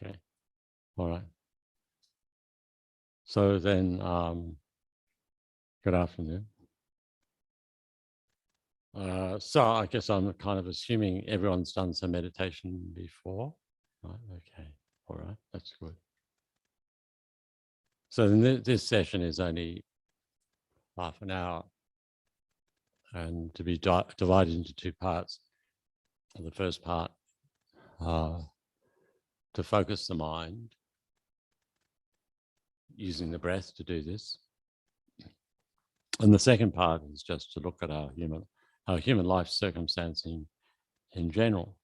Okay. All right. So then, good afternoon. So I guess I'm kind of assuming everyone's done some meditation before. Right, okay. All right. That's good. So then this session is only half an hour and to be divided into two parts. The first part, to focus the mind using the breath to do this. And the second part is just to look at our human life circumstance in general,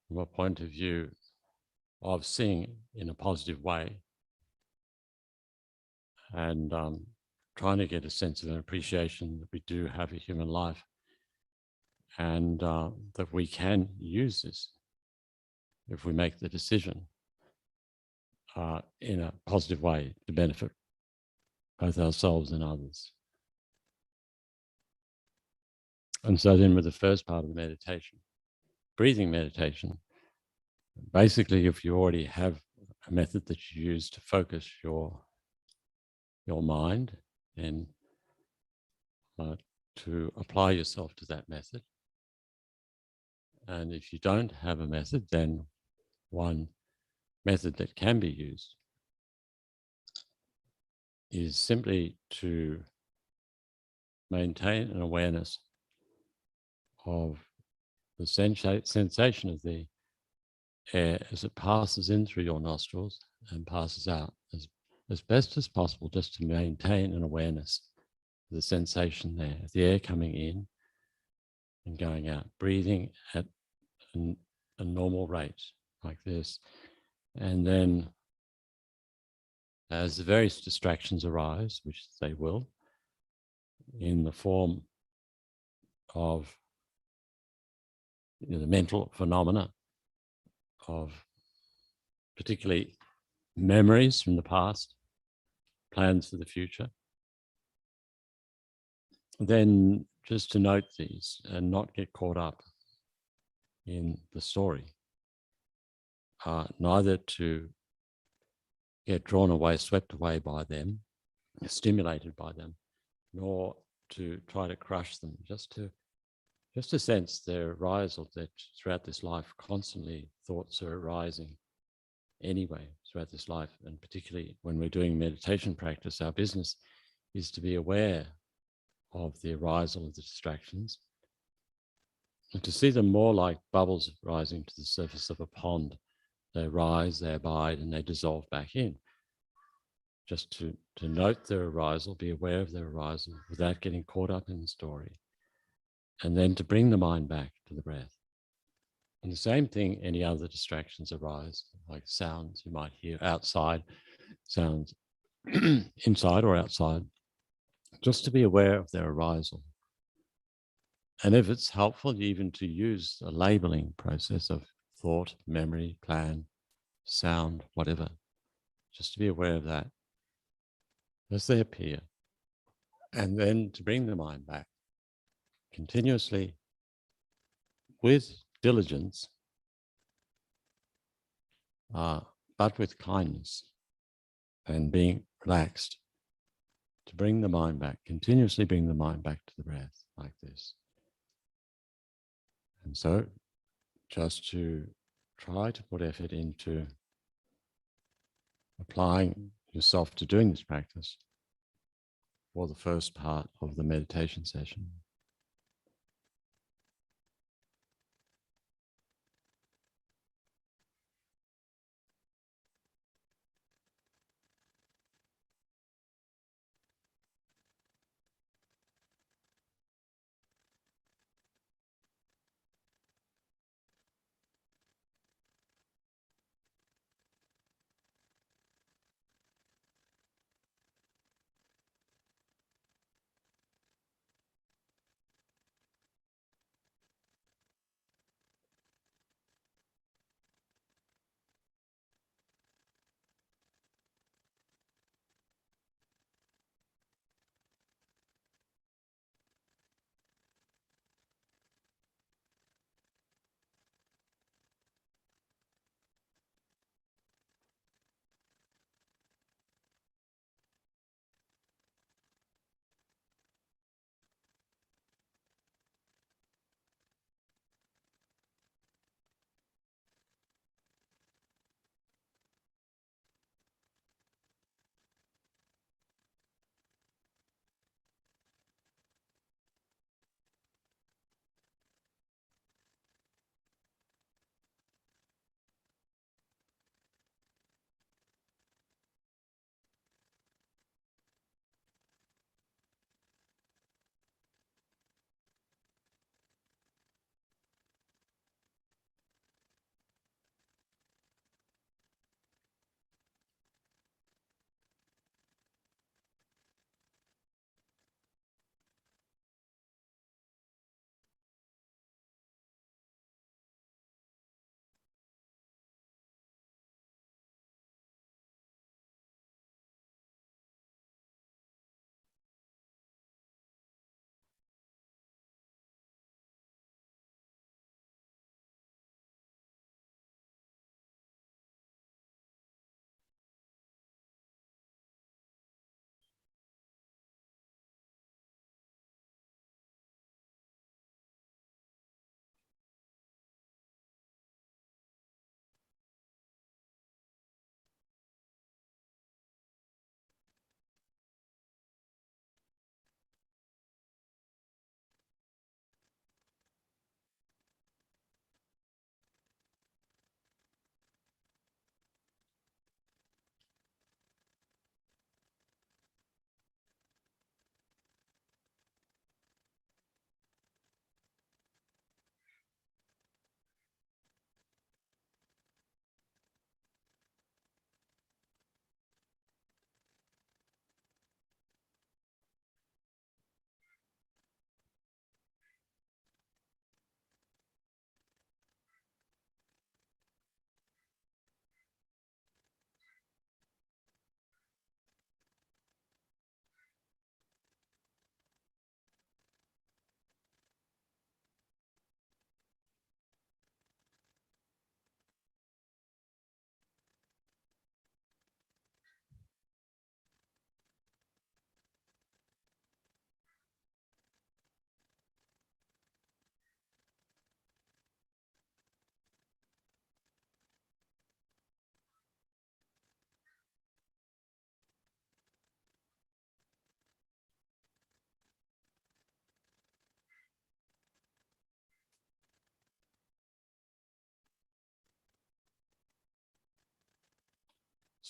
from a point of view of seeing in a positive way and trying to get a sense of an appreciation that we do have a human life and that we can use this if we make the decision in a positive way to benefit both ourselves and others. And so then with the first part of the meditation, breathing meditation, basically if you already have a method that you use to focus your mind and to apply yourself to that method. And if you don't have a method, then one method that can be used is simply to maintain an awareness of the sensation of the air as it passes in through your nostrils and passes out as best as possible, just to maintain an awareness of the sensation there, the air coming in and going out, breathing at a normal rate like this. And then as the various distractions arise, which they will, in the form of the mental phenomena of particularly memories from the past, plans for the future, then just to note these and not get caught up in the story, neither to get drawn away, swept away by them, stimulated by them, nor to try to crush them, just to sense their arisal, that throughout this life constantly thoughts are arising anyway throughout this life. And particularly when we're doing meditation practice, our business is to be aware of the arisal of the distractions and to see them more like bubbles rising to the surface of a pond. They rise, they abide, and they dissolve back in. Just to note their arisal, be aware of their arisal without getting caught up in the story. And then to bring the mind back to the breath. And the same thing, any other distractions arise, like sounds you might hear outside, sounds inside or outside, just to be aware of their arisal. And if it's helpful, even to use a labeling process of thought, memory, plan, sound, whatever, just to be aware of that as they appear. And then to bring the mind back continuously with diligence, but with kindness and being relaxed, to bring the mind back, continuously bring the mind back to the breath like this. And so just to try to put effort into applying yourself to doing this practice for the first part of the meditation session.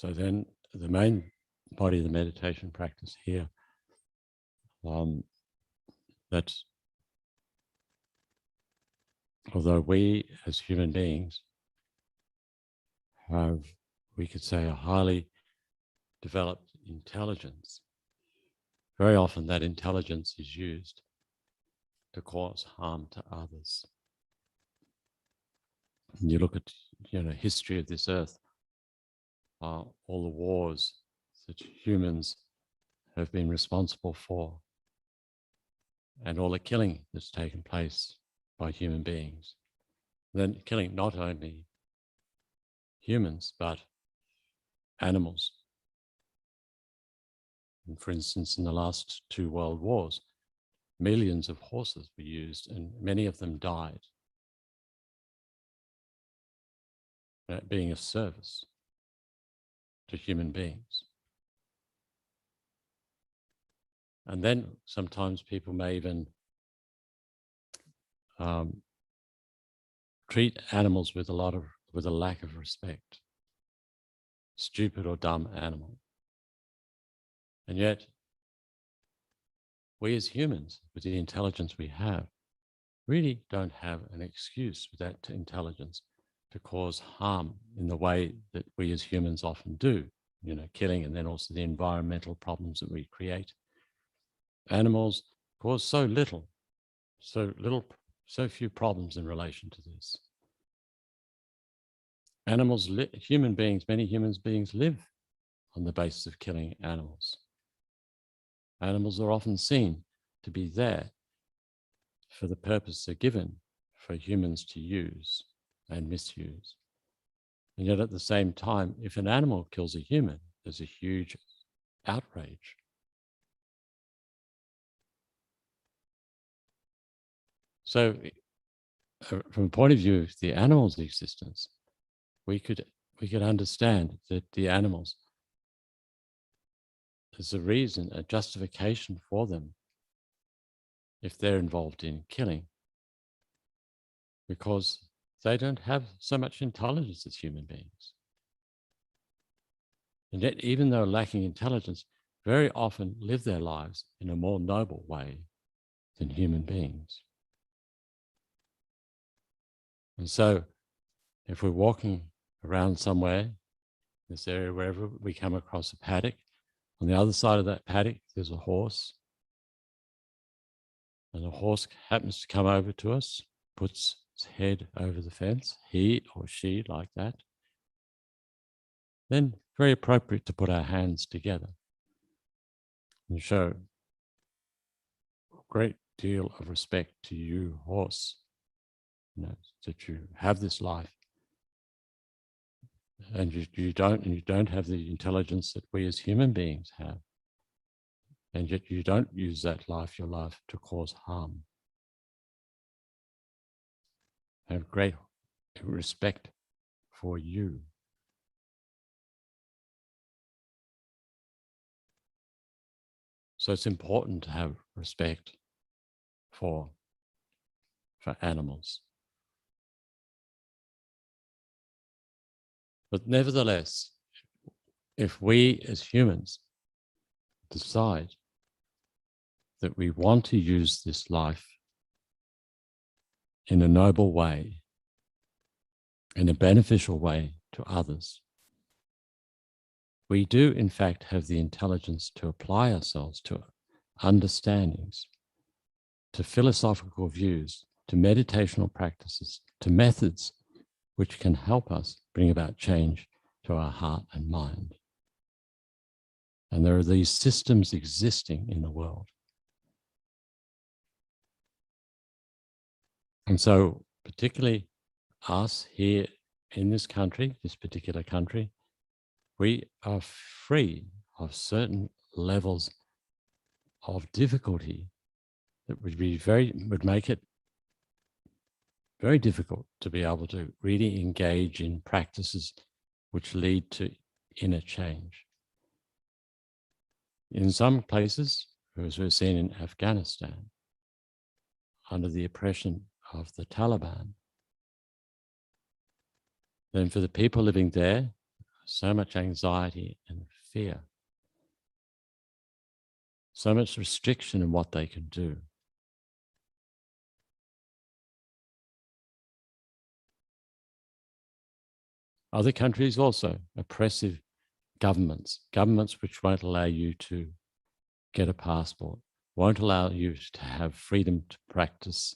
So then the main body of the meditation practice here, that although we as human beings have, we could say, a highly developed intelligence, very often that intelligence is used to cause harm to others. And you look at, history of this earth, all the wars that humans have been responsible for, and all the killing that's taken place by human beings. Then killing not only humans, but animals. And for instance, in the last 2 world wars, millions of horses were used and many of them died, being of service to human beings. And then sometimes people may even treat animals with a lack of respect. Stupid or dumb animal. And yet, we as humans, with the intelligence we have, really don't have an excuse with that intelligence to cause harm in the way that we as humans often do, killing, and then also the environmental problems that we create. Animals cause so few problems in relation to this. Many human beings live on the basis of killing animals. Animals are often seen to be there for the purpose they're given for humans to use and misuse. And yet at the same time, if an animal kills a human, there's a huge outrage. So from a point of view of the animal's existence, we could understand that the animals, there's a reason, a justification for them if they're involved in killing, because they don't have so much intelligence as human beings. And yet, even though lacking intelligence, very often live their lives in a more noble way than human beings. And so, if we're walking around somewhere, this area, wherever we come across a paddock, on the other side of that paddock, there's a horse. And the horse happens to come over to us, puts its head over the fence, he or she like that. Then very appropriate to put our hands together and show a great deal of respect to you, horse, that you have this life. And you don't have the intelligence that we as human beings have. And yet you don't use your life, to cause harm. Have great respect for you. So it's important to have respect for animals. But nevertheless, if we as humans decide that we want to use this life in a noble way, in a beneficial way to others, we do in fact have the intelligence to apply ourselves to understandings, to philosophical views, to meditational practices, to methods which can help us bring about change to our heart and mind. And there are these systems existing in the world. And so particularly us here in this country, this particular country, we are free of certain levels of difficulty that would make it very difficult to be able to really engage in practices which lead to inner change. In some places, as we've seen in Afghanistan, under the oppression of the Taliban, then for the people living there, so much anxiety and fear, so much restriction in what they can do. Other countries also, oppressive governments which won't allow you to get a passport, won't allow you to have freedom to practice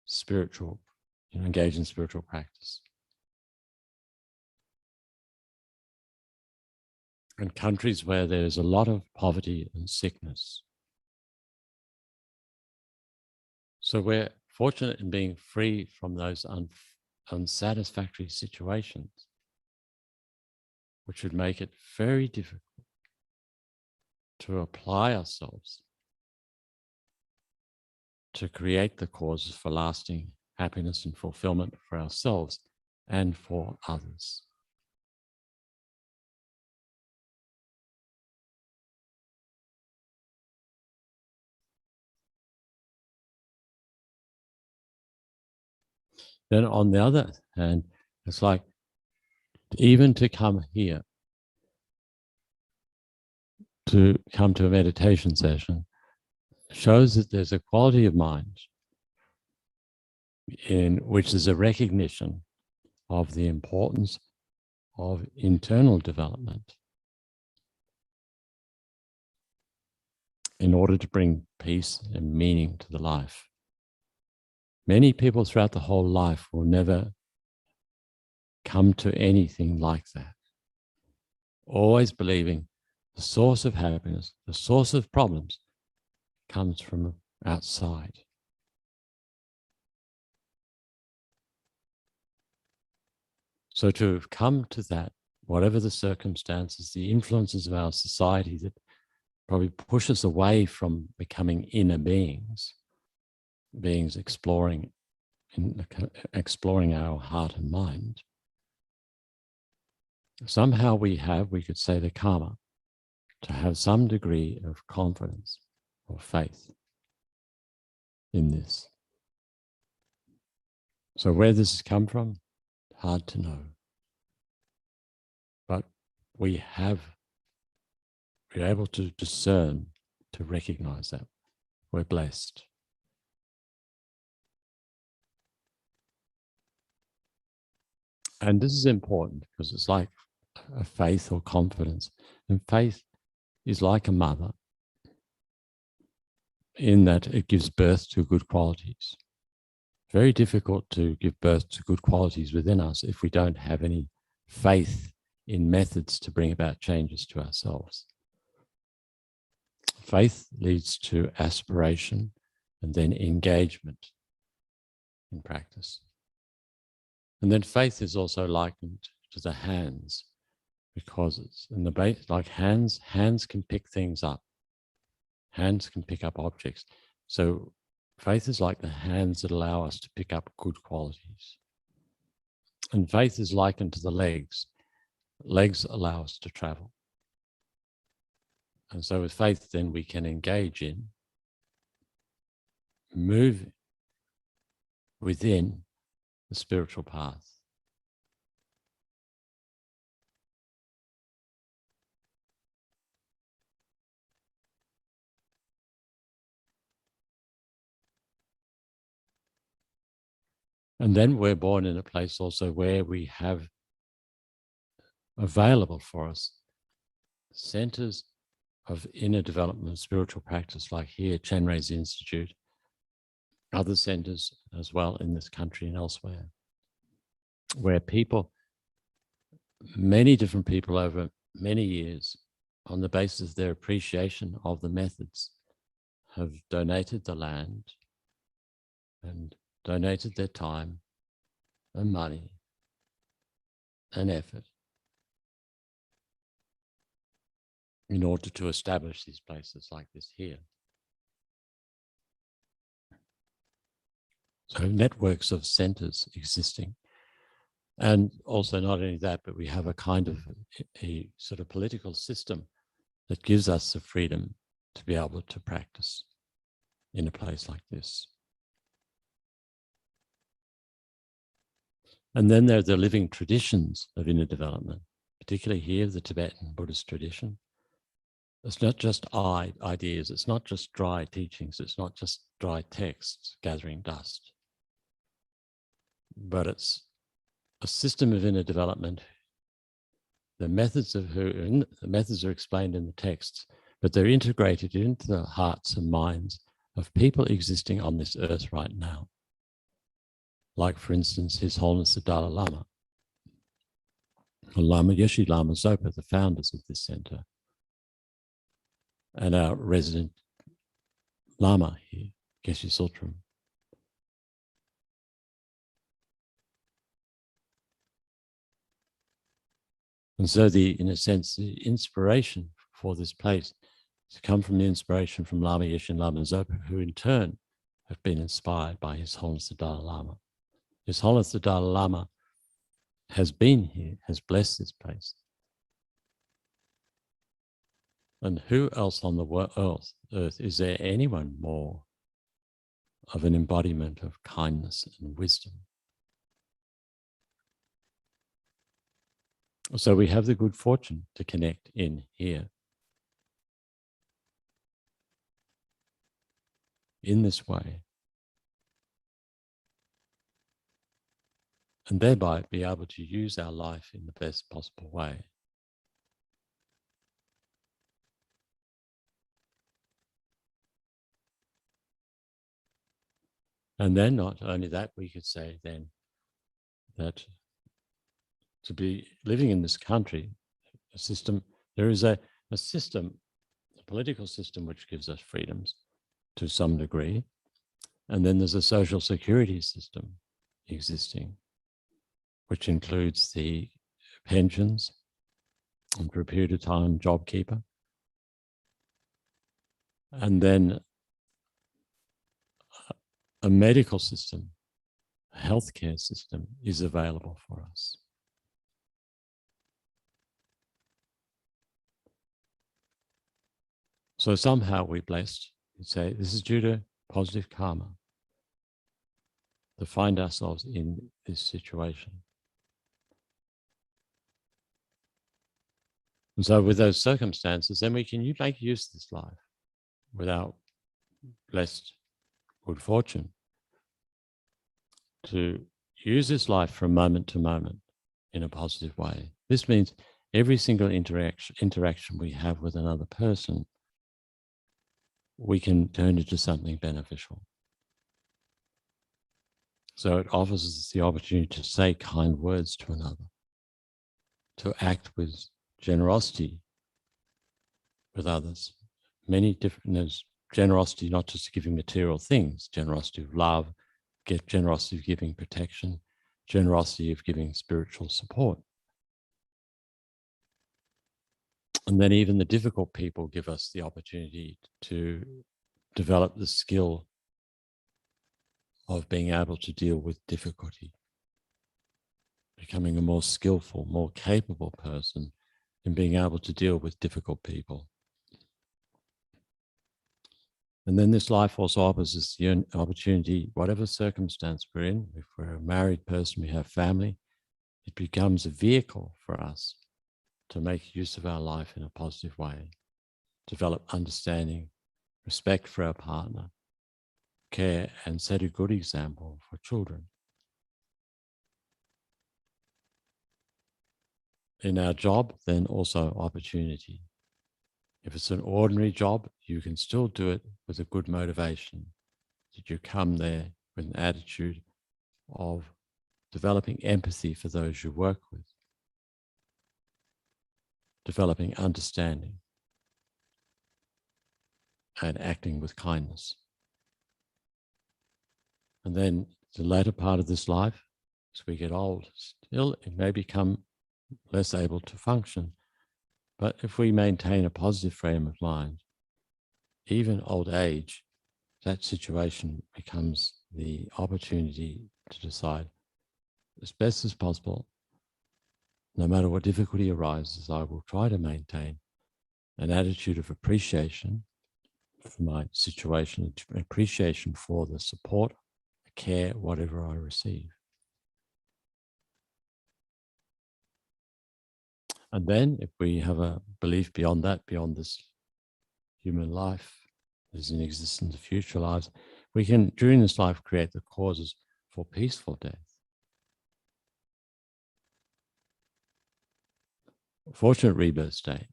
spiritual, engage in spiritual practice. And countries where there's a lot of poverty and sickness. So we're fortunate in being free from those unsatisfactory situations, which would make it very difficult to apply ourselves to create the causes for lasting happiness and fulfillment for ourselves and for others. Then on the other hand, it's like even to come here, to come to a meditation session, shows that there's a quality of mind in which there's a recognition of the importance of internal development in order to bring peace and meaning to the life. Many people throughout the whole life will never come to anything like that. Always believing the source of happiness, the source of problems comes from outside. So to have come to that, whatever the circumstances, the influences of our society that probably push us away from becoming inner beings exploring our heart and mind, somehow we could say, the karma to have some degree of confidence or faith in this. So where this has come from, hard to know. But we're able to discern, to recognize that. We're blessed. And this is important because it's like a faith or confidence. And faith is like a mother in that it gives birth to good qualities. Very difficult to give birth to good qualities within us if we don't have any faith in methods to bring about changes to ourselves. Faith leads to aspiration and then engagement in practice. And then faith is also likened to the hands, because it's in the base, like hands can pick things up. Hands can pick up objects. So faith is like the hands that allow us to pick up good qualities. And faith is likened to the legs. Legs allow us to travel. And so with faith, then we can engage in, move within the spiritual path. And then we're born in a place also where we have available for us centers of inner development, spiritual practice, like here, Chenrezig Institute, other centers as well in this country and elsewhere, where people, many different people over many years, on the basis of their appreciation of the methods, have donated the land and donated their time and money and effort in order to establish these places like this here. So networks of centers existing. And also not only that, but we have a kind of a sort of political system that gives us the freedom to be able to practice in a place like this. And then there are the living traditions of inner development, particularly here, the Tibetan Buddhist tradition. It's not just ideas, it's not just dry teachings, it's not just dry texts gathering dust, but it's a system of inner development. The methods are explained in the texts, but they're integrated into the hearts and minds of people existing on this earth right now. Like, for instance, His Holiness the Dalai Lama, or Lama Yeshe Lama Zopa, the founders of this center, and our resident Lama here, Geshe Sultram. And so in a sense, the inspiration for this place has come from the inspiration from Lama Yeshe and Lama Zopa, who in turn have been inspired by His Holiness the Dalai Lama. His Holiness the Dalai Lama has been here, has blessed this place. And who else on the earth is there anyone more of an embodiment of kindness and wisdom? So we have the good fortune to connect in here, in this way, and thereby be able to use our life in the best possible way. And then not only that, we could say then that to be living in this country, there is a system, a political system which gives us freedoms to some degree. And then there's a social security system existing, which includes the pensions, and for a period of time, JobKeeper. And then a medical system, a healthcare system is available for us. So somehow we're blessed. We say this is due to positive karma to find ourselves in this situation. And so with those circumstances, then we can make use of this life with our blessed good fortune to use this life from moment to moment in a positive way. This means every single interaction we have with another person, we can turn into something beneficial. So it offers us the opportunity to say kind words to another, to act with generosity with others. There's generosity not just giving material things, generosity of love, generosity of giving protection, generosity of giving spiritual support. And then even the difficult people give us the opportunity to develop the skill of being able to deal with difficulty, becoming a more skillful, more capable person in being able to deal with difficult people. And then this life also offers us the opportunity, whatever circumstance we're in, if we're a married person, we have family, it becomes a vehicle for us to make use of our life in a positive way, develop understanding, respect for our partner, care, and set a good example for children. In our job, then also opportunity. If it's an ordinary job, you can still do it with a good motivation. That you come there with an attitude of developing empathy for those you work with, developing understanding, and acting with kindness. And then the latter part of this life, as we get old, still it may become less able to function. But if we maintain a positive frame of mind, even old age, that situation becomes the opportunity to decide as best as possible, no matter what difficulty arises, I will try to maintain an attitude of appreciation for my situation, appreciation for the support, the care, whatever I receive. And then if we have a belief beyond that, beyond this human life, there's an existence of future lives, we can, during this life, create the causes for peaceful death. Fortunate rebirth state.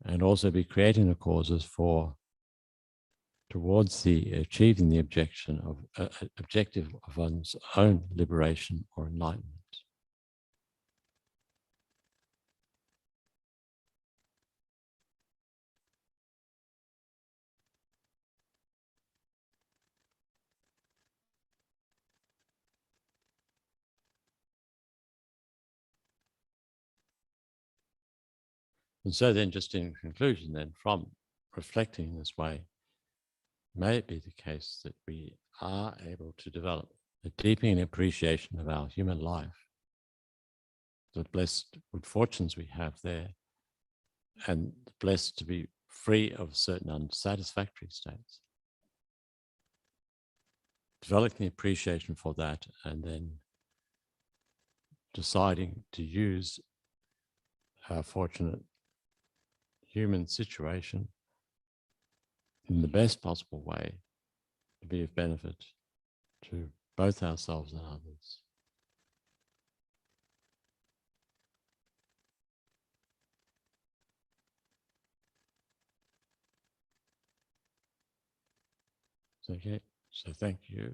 And also be creating the causes for towards the achieving the objective of one's own liberation or enlightenment. And so then, just in conclusion then, from reflecting this way, may it be the case that we are able to develop a deepening appreciation of our human life, the blessed good fortunes we have there, and blessed to be free of certain unsatisfactory states. Developing appreciation for that, and then deciding to use our fortunate human situation in the best possible way to be of benefit to both ourselves and others. Okay, so thank you.